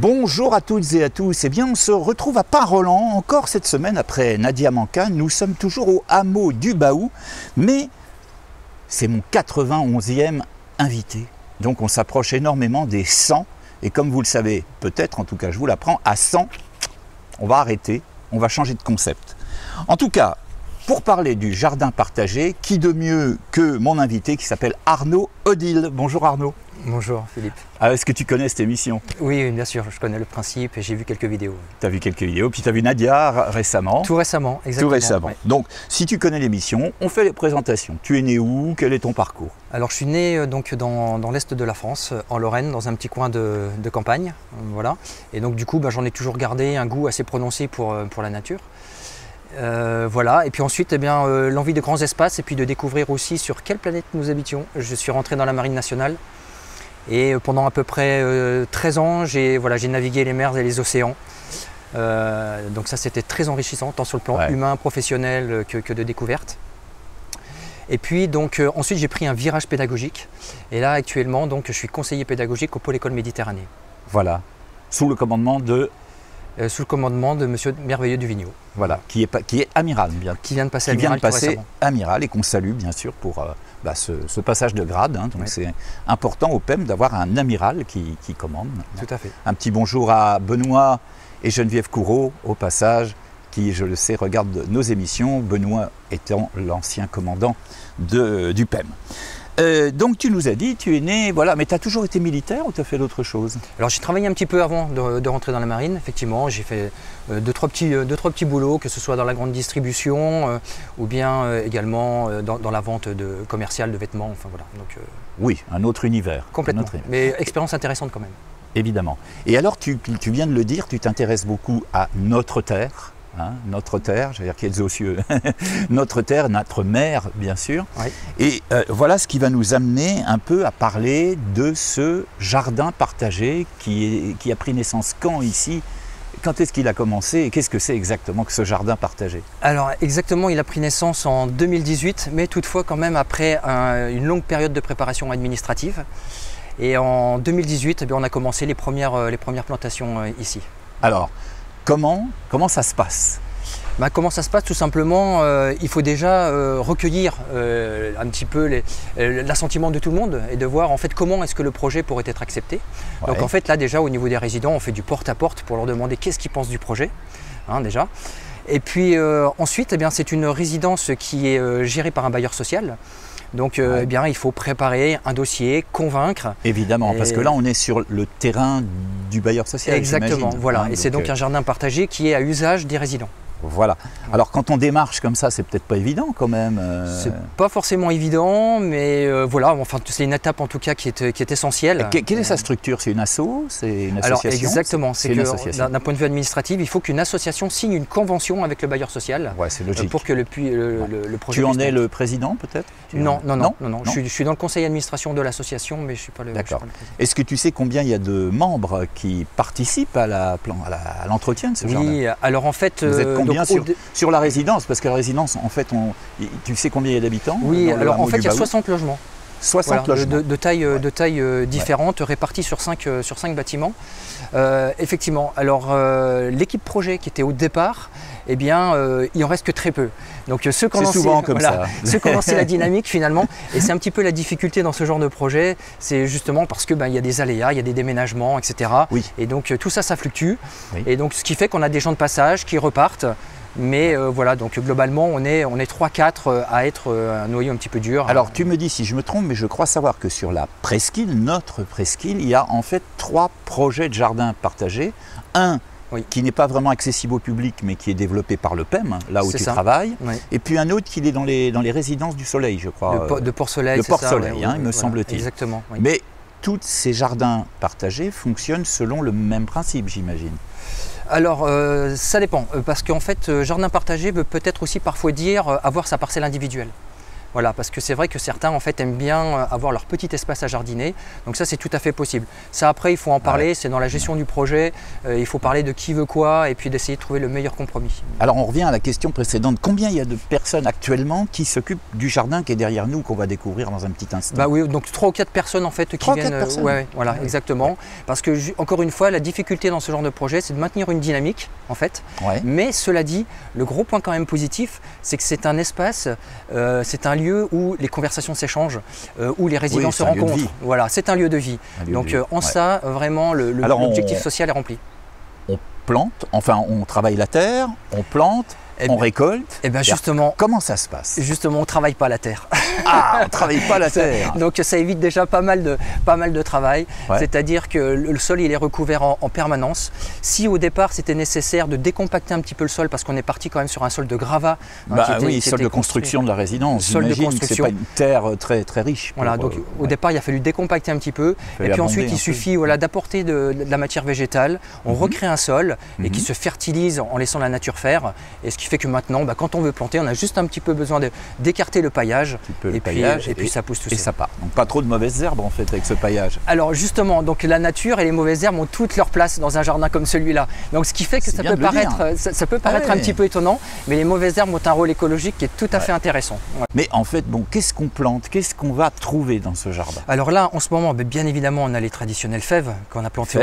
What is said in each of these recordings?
Bonjour à toutes et à tous. Eh bien, on se retrouve à Paint-Rolland encore cette semaine après Nadia Manka. Nous sommes toujours au hameau du Baou, mais c'est mon 91e invité. Donc on s'approche énormément des 100. Et comme vous le savez, peut-être, en tout cas je vous l'apprends, à 100, on va arrêter, on va changer de concept. En tout cas, pour parler du jardin partagé, qui de mieux que mon invité qui s'appelle Arnaud Odile. Bonjour Arnaud. Bonjour Philippe. Est-ce que tu connais cette émission? Oui, bien sûr, je connais le principe et j'ai vu quelques vidéos. Tu as vu quelques vidéos, puis tu as vu Nadia récemment. Tout récemment, exactement. Tout récemment. Ouais. Donc, si tu connais l'émission, on fait les présentations. Tu es né où? Quel est ton parcours? Alors, je suis né donc dans l'est de la France, en Lorraine, dans un petit coin de campagne. Voilà. Et donc, du coup, j'en ai toujours gardé un goût assez prononcé pour la nature. Voilà, et puis ensuite l'envie de grands espaces et puis de découvrir aussi sur quelle planète nous habitions. Je suis rentré dans la marine nationale et pendant à peu près 13 ans j'ai navigué les mers et les océans. Donc ça c'était très enrichissant tant sur le plan humain, professionnel que de découverte. Et puis donc ensuite j'ai pris un virage pédagogique et là actuellement donc je suis conseiller pédagogique au Pôle École Méditerranée. Voilà, sous le commandement de Monsieur Merveilleux Duvigneau. Voilà, qui est amiral bien. Qui vient de passer amiral. Amiral et qu'on salue bien sûr pour ce passage de grade. Hein, donc c'est important au PEM d'avoir un amiral qui commande. Tout à fait. Un petit bonjour à Benoît et Geneviève Courreau au passage, qui je le sais regardent nos émissions, Benoît étant l'ancien commandant du PEM. Donc tu nous as dit, tu es né, voilà, mais tu as toujours été militaire ou tu as fait d'autres choses? Alors j'ai travaillé un petit peu avant de rentrer dans la marine, effectivement, j'ai fait deux, trois petits boulots, que ce soit dans la grande distribution ou bien également dans la vente commerciale de vêtements, enfin voilà. Donc, oui, un autre univers. Complètement, mais expérience intéressante quand même. Évidemment. Et alors tu viens de le dire, tu t'intéresses beaucoup à notre terre. Hein, notre terre, j'allais dire qui est aux cieux, notre terre, notre mère bien sûr. Oui. Et voilà ce qui va nous amener un peu à parler de ce jardin partagé qui a pris naissance quand ici? Quand est-ce qu'il a commencé et qu'est-ce que c'est exactement que ce jardin partagé? Alors exactement, il a pris naissance en 2018, mais toutefois quand même après une longue période de préparation administrative. Et en 2018, on a commencé les premières plantations ici. Alors, Comment ça se passe? Comment ça se passe? Tout simplement, il faut déjà recueillir un petit peu l'assentiment de tout le monde et de voir en fait comment est-ce que le projet pourrait être accepté. Ouais. Donc en fait là déjà au niveau des résidents, on fait du porte-à-porte pour leur demander qu'est-ce qu'ils pensent du projet, hein, déjà. Et puis ensuite, c'est une résidence qui est gérée par un bailleur social. Donc il faut préparer un dossier, convaincre. Évidemment, parce que là on est sur le terrain du bailleur social. Exactement, voilà. Hein, et c'est donc un jardin partagé qui est à usage des résidents. Voilà. Alors quand on démarche comme ça, c'est peut-être pas évident quand même. C'est pas forcément évident, mais voilà, enfin c'est une étape en tout cas qui est essentielle. Quelle est sa structure? C'est une asso? C'est une association? Alors exactement, c'est que d'un point de vue administratif, il faut qu'une association signe une convention avec le bailleur social. Ouais, c'est logique. Pour que le projet. Tu en es le président peut-être? Non. Je suis dans le conseil d'administration de l'association, mais je ne suis pas le président. Est-ce que tu sais combien il y a de membres qui participent à l'entretien de ce jardin? Oui, alors en fait. Vous êtes combien sur la résidence? Parce que la résidence, en fait, tu sais combien il y a d'habitants? Oui, alors en fait, il y a 60 logements. 60 logements. De tailles différentes, répartis sur 5 bâtiments. Effectivement, alors l'équipe projet qui était au départ, il en reste que très peu. Donc ceux qui ont lancé la dynamique finalement, et c'est un petit peu la difficulté dans ce genre de projet, c'est justement parce que il y a des aléas, il y a des déménagements, etc. Oui. Et donc tout ça fluctue. Oui. Et donc ce qui fait qu'on a des gens de passage qui repartent. Mais voilà, donc globalement, on est 3-4 à être un noyau un petit peu dur. Alors tu me dis si je me trompe, mais je crois savoir que sur la presqu'île, notre presqu'île, il y a en fait 3 projets de jardin partagés. Un qui n'est pas vraiment accessible au public, mais qui est développé par le PEM, là où tu travailles. Oui. Et puis un autre qui est dans les résidences du Soleil, je crois. De Port-Soleil, c'est ça. De Port-Soleil, il me semble-t-il. Exactement. Oui. Mais tous ces jardins partagés fonctionnent selon le même principe, j'imagine. Alors ça dépend, parce qu'en fait jardin partagé veut peut-être aussi parfois dire avoir sa parcelle individuelle. Voilà, parce que c'est vrai que certains en fait aiment bien avoir leur petit espace à jardiner, donc ça c'est tout à fait possible. Ça après il faut en parler, c'est dans la gestion du projet, il faut parler de qui veut quoi et puis d'essayer de trouver le meilleur compromis. Alors on revient à la question précédente, combien il y a de personnes actuellement qui s'occupent du jardin qui est derrière nous, qu'on va découvrir dans un petit instant? Bah oui, donc 3 ou 4 personnes en fait qui 3 ou 4 viennent. personnes. Ouais, voilà, exactement. Parce que encore une fois, la difficulté dans ce genre de projet, c'est de maintenir une dynamique en fait. Ouais. Mais cela dit, le gros point quand même positif, c'est que c'est un espace, c'est un lieu où les conversations s'échangent, où les résidents se rencontrent. Voilà, c'est un lieu de vie. Donc en ça, vraiment, l'objectif social est rempli. On plante, enfin on travaille la terre, on plante, on récolte. Et bien justement, comment ça se passe? Justement, on ne travaille pas la terre. Ah, on ne travaille pas la terre. Donc ça évite déjà pas mal de travail. Ouais. C'est-à-dire que le sol il est recouvert en permanence. Si au départ c'était nécessaire de décompacter un petit peu le sol parce qu'on est parti quand même sur un sol de gravat. Oui, sol de construction de la résidence. Sol de construction. C'est pas une terre très riche. Voilà, donc au départ il a fallu décompacter un petit peu. Et puis ensuite il suffit d'apporter de la matière végétale. On recrée un sol et qui se fertilise en laissant la nature faire. Et ce qui fait que maintenant, quand on veut planter, on a juste un petit peu besoin d'écarter le paillage. Et puis ça pousse tout seul. Et ça part. Donc pas trop de mauvaises herbes en fait avec ce paillage. Alors justement, donc la nature et les mauvaises herbes ont toute leur place dans un jardin comme celui-là. Donc ce qui fait que ça peut paraître un petit peu étonnant, mais les mauvaises herbes ont un rôle écologique qui est tout à fait intéressant. Ouais. Mais en fait, qu'est-ce qu'on plante? Qu'est-ce qu'on va trouver dans ce jardin? Alors là, en ce moment, bien évidemment, on a les traditionnelles fèves qu'on a plantées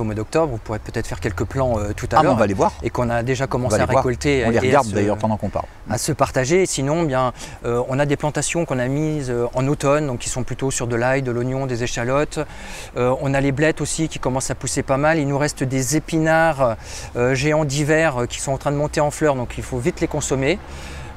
au mois d'octobre. Vous pourrez peut-être faire quelques plants tout à l'heure. On va les voir. Et qu'on a déjà commencé à récolter. On les regarde d'ailleurs pendant qu'on parle. À se partager. Sinon, on a des plantations qu'on a mises en automne, donc qui sont plutôt sur de l'ail, de l'oignon, des échalotes. On a les blettes aussi qui commencent à pousser pas mal. Il nous reste des épinards géants d'hiver qui sont en train de monter en fleurs, donc il faut vite les consommer.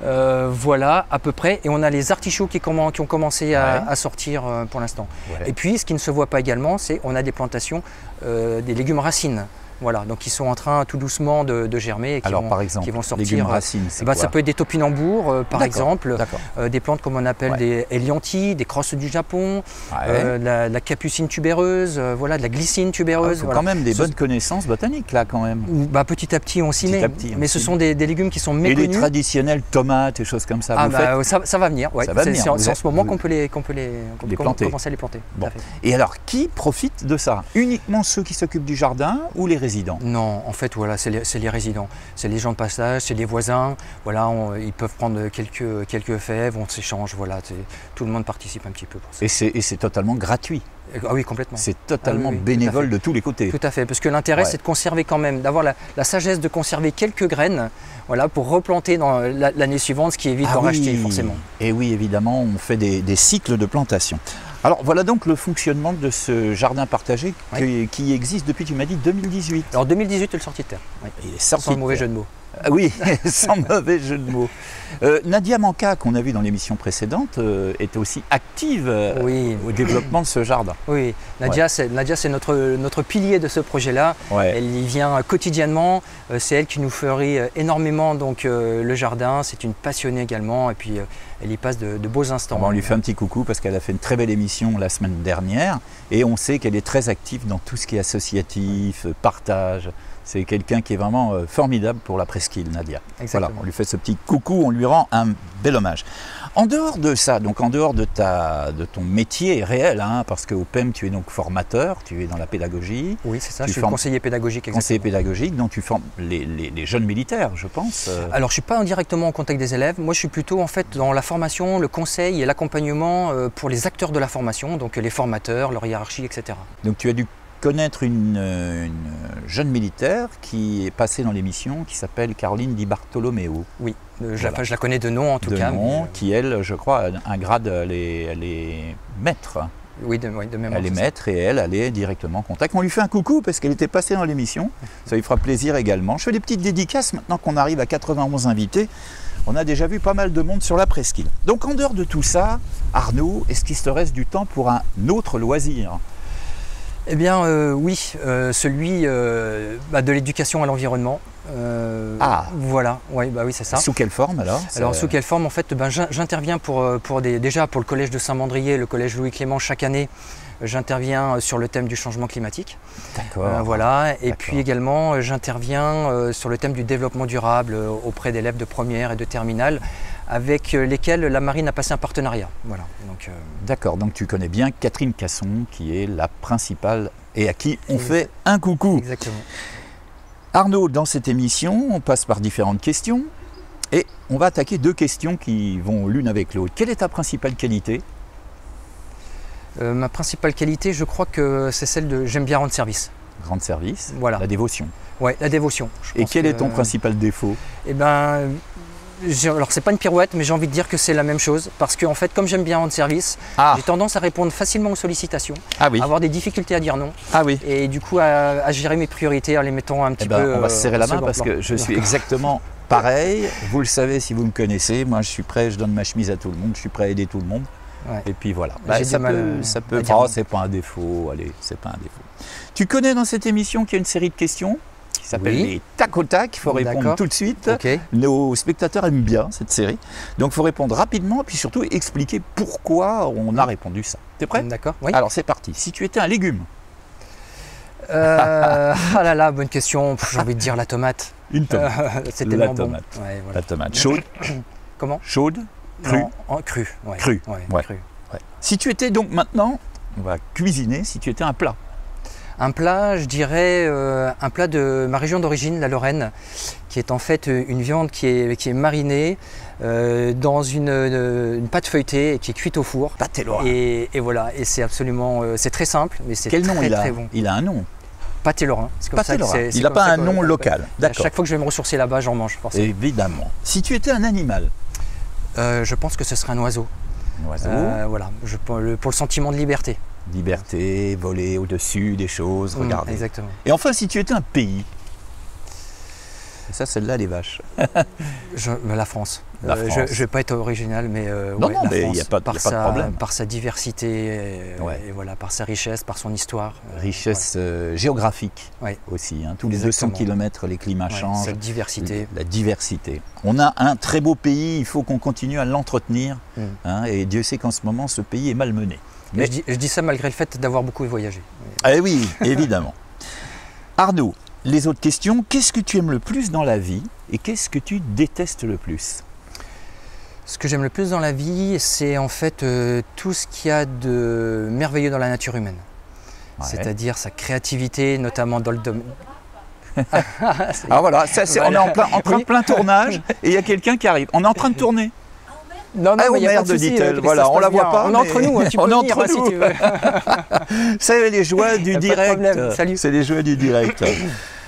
Voilà à peu près, et on a les artichauts qui ont commencé à sortir pour l'instant. Et puis ce qui ne se voit pas également, c'est on a des plantations des légumes racines. Voilà, donc ils sont en train tout doucement de germer et par exemple, qui vont sortir. Légumes racines, c'est quoi? Ça peut être des topinambours par exemple, des plantes comme on appelle des hélianthis, des crosses du Japon, la capucine tubéreuse, voilà, de la glycine tubéreuse. Quand même des bonnes connaissances botaniques là quand même. Petit à petit on s'y met, mais ce sont des légumes qui sont méconnus. Et les traditionnelles tomates et choses comme ça. Ça va venir, c'est en ce moment qu'on peut commencer à les planter. Bon. Et alors qui profite de ça? Uniquement ceux qui s'occupent du jardin ou les résidents? Non, en fait, voilà, c'est les résidents. C'est les gens de passage, c'est les voisins. Voilà, ils peuvent prendre quelques fèves, on s'échange. Voilà, tout le monde participe un petit peu pour ça. Et c'est totalement gratuit. Ah oui, complètement. C'est totalement bénévole de tous les côtés. Tout à fait, parce que l'intérêt, c'est de conserver quand même, d'avoir la sagesse de conserver quelques graines, voilà, pour replanter dans l'année suivante, ce qui évite d'en racheter forcément. Et oui, évidemment, on fait des cycles de plantation. Alors voilà donc le fonctionnement de ce jardin partagé qui existe depuis, tu m'as dit, 2018. Alors 2018, il est sorti de terre. Oui. Il est sorti sans mauvais jeu de mots. Oui, sans mauvais jeu de mots. Nadia Manka, qu'on a vu dans l'émission précédente, est aussi active au développement de ce jardin. Oui, Nadia, c'est notre pilier de ce projet-là. Elle y vient quotidiennement. C'est elle qui nous fleurit énormément le jardin. C'est une passionnée également. Et puis, elle y passe de beaux instants. On lui fait un petit coucou parce qu'elle a fait une très belle émission la semaine dernière. Et on sait qu'elle est très active dans tout ce qui est associatif, partage. C'est quelqu'un qui est vraiment formidable pour la presqu'île, Nadia. Exactement. Voilà, on lui fait ce petit coucou, on lui rend un bel hommage. En dehors de ça, donc en dehors de ton métier réel, parce qu'au PEM tu es donc formateur, tu es dans la pédagogie. Oui, c'est ça, je suis conseiller pédagogique. Exactement. Conseiller pédagogique, donc tu formes les jeunes militaires, je pense. Alors je ne suis pas directement en contact des élèves, moi je suis plutôt en fait dans la formation, le conseil et l'accompagnement pour les acteurs de la formation, donc les formateurs, leur hiérarchie, etc. Donc tu as dû connaître une jeune militaire qui est passée dans l'émission, qui s'appelle Caroline Di Bartolomeo. Oui, je la connais de nom en tout cas. Qui elle, je crois, a un grade, elle est maître. Oui, de mémoire. Elle est maître et elle est directement en contact. On lui fait un coucou parce qu'elle était passée dans l'émission, ça lui fera plaisir également. Je fais des petites dédicaces maintenant qu'on arrive à 91 invités. On a déjà vu pas mal de monde sur la presqu'île. Donc en dehors de tout ça, Arnaud, est-ce qu'il te reste du temps pour un autre loisir ? Eh bien oui, celui de l'éducation à l'environnement. Voilà, oui, c'est ça. Sous quelle forme alors? Alors sous quelle forme en fait, j'interviens déjà pour le collège de Saint-Mandrier, le collège Louis Clément chaque année. J'interviens sur le thème du changement climatique. D'accord. Voilà. Et puis également, j'interviens sur le thème du développement durable auprès d'élèves de première et de terminale avec lesquels la marine a passé un partenariat. Voilà. D'accord, donc tu connais bien Catherine Casson, qui est la principale et à qui on fait un coucou. Exactement. Arnaud, dans cette émission, on passe par différentes questions et on va attaquer 2 questions qui vont l'une avec l'autre. Quelle est ta principale qualité? Ma principale qualité, je crois que c'est celle de j'aime bien rendre service. Rendre service, voilà. La dévotion. Oui, la dévotion. Et quel est ton principal défaut? Eh ben, alors c'est pas une pirouette, mais j'ai envie de dire que c'est la même chose. Parce que en fait, comme j'aime bien rendre service, j'ai tendance à répondre facilement aux sollicitations, à avoir des difficultés à dire non. Et du coup à gérer mes priorités en les mettant un petit peu. On va se serrer la main parce que je suis exactement pareil. Vous le savez si vous me connaissez, moi je suis prêt, je donne ma chemise à tout le monde, je suis prêt à aider tout le monde. Ouais. Et puis voilà, ça peut c'est pas un défaut, allez, c'est pas un défaut. Tu connais dans cette émission qu'il y a une série de questions qui s'appelle les tac au tac, il faut répondre tout de suite. Nos spectateurs aiment bien cette série, donc il faut répondre rapidement et puis surtout expliquer pourquoi on a répondu ça. T'es prêt? D'accord. Alors c'est parti, si tu étais un légume. Ah là là, bonne question, j'ai envie de dire la tomate. Une tomate. C'est tellement bon. Ouais, voilà. La tomate chaude. Comment? Chaude. Crue. Crue. Crue. Crue. Si tu étais donc maintenant, on va cuisiner, si tu étais un plat. Un plat, je dirais un plat de ma région d'origine, la Lorraine, qui est en fait une viande qui est marinée dans une pâte feuilletée et qui est cuite au four. Pâté lorrain. Et voilà, et c'est absolument, c'est très simple, mais c'est très très bon. Il a un nom. Pâté lorrain. Pâté lorrain. Il n'a pas un nom local. À chaque fois que je vais me ressourcer là-bas, j'en mange forcément. Évidemment. Si tu étais un animal. Je pense que ce serait un oiseau. Un oiseau. Voilà, pour le sentiment de liberté. Liberté, voler au-dessus des choses, regarder. Exactement. Et enfin, si tu étais un pays. Et ça, celle-là, les vaches. La France. La France. Je ne vais pas être original, mais non, mais il n'y a pas de problème. Par sa diversité, et voilà, par sa richesse, par son histoire. Richesse géographique aussi. Hein. Tous les 200 km, les climats changent. Cette diversité. La diversité. On a un très beau pays, il faut qu'on continue à l'entretenir. Hein, et Dieu sait qu'en ce moment, ce pays est malmené. Mais je dis ça malgré le fait d'avoir beaucoup voyagé. Eh oui, évidemment. Arnaud, les autres questions. Qu'est-ce que tu aimes le plus dans la vie et qu'est-ce que tu détestes le plus? Ce que j'aime le plus dans la vie, c'est en fait tout ce qu'il y a de merveilleux dans la nature humaine. C'est-à-dire sa créativité, notamment dans le domaine. Alors voilà, on est en plein tournage et il y a quelqu'un qui arrive. On est en train de tourner. Non, mais merde, dit-elle. Voilà, on la voit pas. On est entre nous, tu peux venir si tu veux. C'est les joies du direct. Salut. C'est les joies du direct.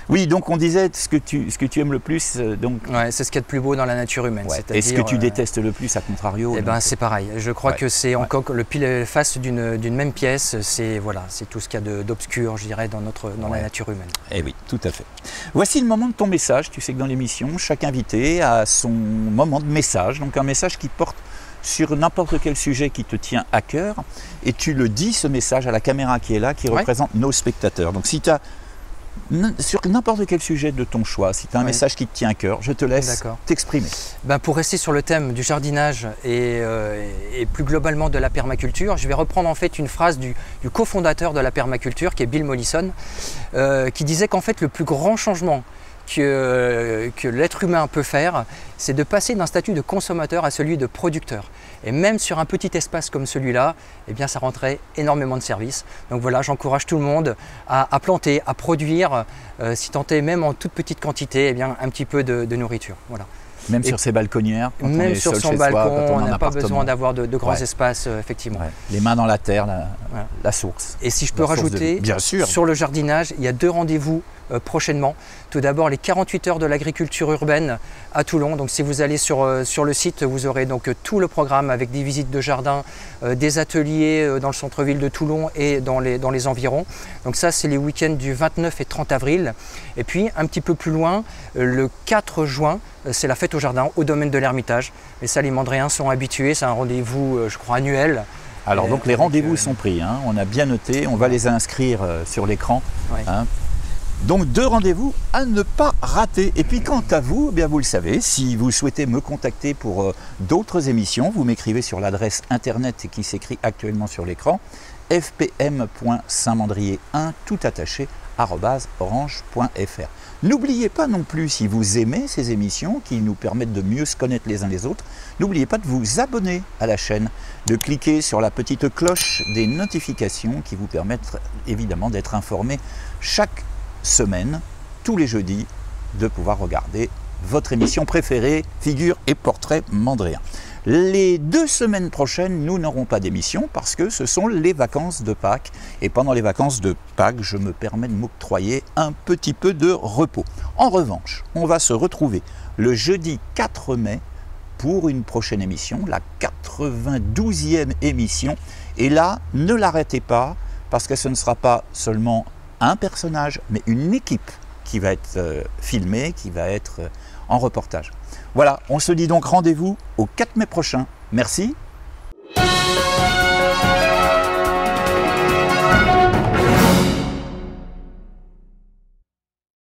Oui, donc on disait ce que tu aimes le plus. C'est ce qu'il y a de plus beau dans la nature humaine. Et ce que tu détestes le plus, à contrario? Eh ben, c'est pareil. Je crois que c'est encore le pile face d'une même pièce. C'est tout ce qu'il y a d'obscur, je dirais, dans la nature humaine. Eh oui, tout à fait. Voici le moment de ton message. Tu sais que dans l'émission, chaque invité a son moment de message. Donc un message qui porte sur n'importe quel sujet qui te tient à cœur. Et tu le dis, ce message, à la caméra qui est là, qui représente nos spectateurs. Donc si tu as sur n'importe quel sujet de ton choix, si tu as un message qui te tient à cœur, je te laisse t'exprimer. Pour rester sur le thème du jardinage et plus globalement de la permaculture, je vais reprendre en fait une phrase du cofondateur de la permaculture, qui est Bill Mollison, qui disait qu'en fait le plus grand changement que l'être humain peut faire, c'est de passer d'un statut de consommateur à celui de producteur. Et même sur un petit espace comme celui-là, eh bien, ça rendrait énormément de services. Donc voilà, j'encourage tout le monde à planter, à produire, si tant est même en toute petite quantité, eh bien, un petit peu de nourriture. Voilà. Même sur ses balconnières, quand même on est sur seul son chez balcon, soi, on n'a pas besoin d'avoir de grands espaces, effectivement. Les mains dans la terre, la source. Et si je peux rajouter, bien sûr, sur le jardinage, il y a 2 rendez-vous prochainement. Tout d'abord, les 48 heures de l'agriculture urbaine à Toulon. Donc si vous allez sur le site, vous aurez donc tout le programme avec des visites de jardin, des ateliers dans le centre-ville de Toulon et dans les environs. Donc ça, c'est les week-ends du 29 et 30 avril. Et puis, un petit peu plus loin, le 4 juin, c'est la fête au jardin, au domaine de l'Ermitage. Et ça, les Mandréens sont habitués, c'est un rendez-vous, je crois, annuel. Alors donc les rendez-vous sont pris, hein. On a bien noté, on va les inscrire sur l'écran. Hein. Donc 2 rendez-vous à ne pas rater. Et puis quant à vous, eh bien vous le savez, si vous souhaitez me contacter pour d'autres émissions, vous m'écrivez sur l'adresse internet qui s'écrit actuellement sur l'écran, fpm.saintmandrier1 tout attaché info@orange.fr. N'oubliez pas non plus, si vous aimez ces émissions qui nous permettent de mieux se connaître les uns les autres, n'oubliez pas de vous abonner à la chaîne, de cliquer sur la petite cloche des notifications qui vous permettent évidemment d'être informé chaque semaine, tous les jeudis, de pouvoir regarder votre émission préférée, Figures et Portraits Mandréens. Les 2 semaines prochaines, nous n'aurons pas d'émission parce que ce sont les vacances de Pâques. Et pendant les vacances de Pâques, je me permets de m'octroyer un petit peu de repos. En revanche, on va se retrouver le jeudi 4 mai pour une prochaine émission, la 92e émission. Et là, ne l'arrêtez pas parce que ce ne sera pas seulement un personnage, mais une équipe qui va être filmée, qui va être en reportage. Voilà, on se dit donc rendez-vous au 4 mai prochain. Merci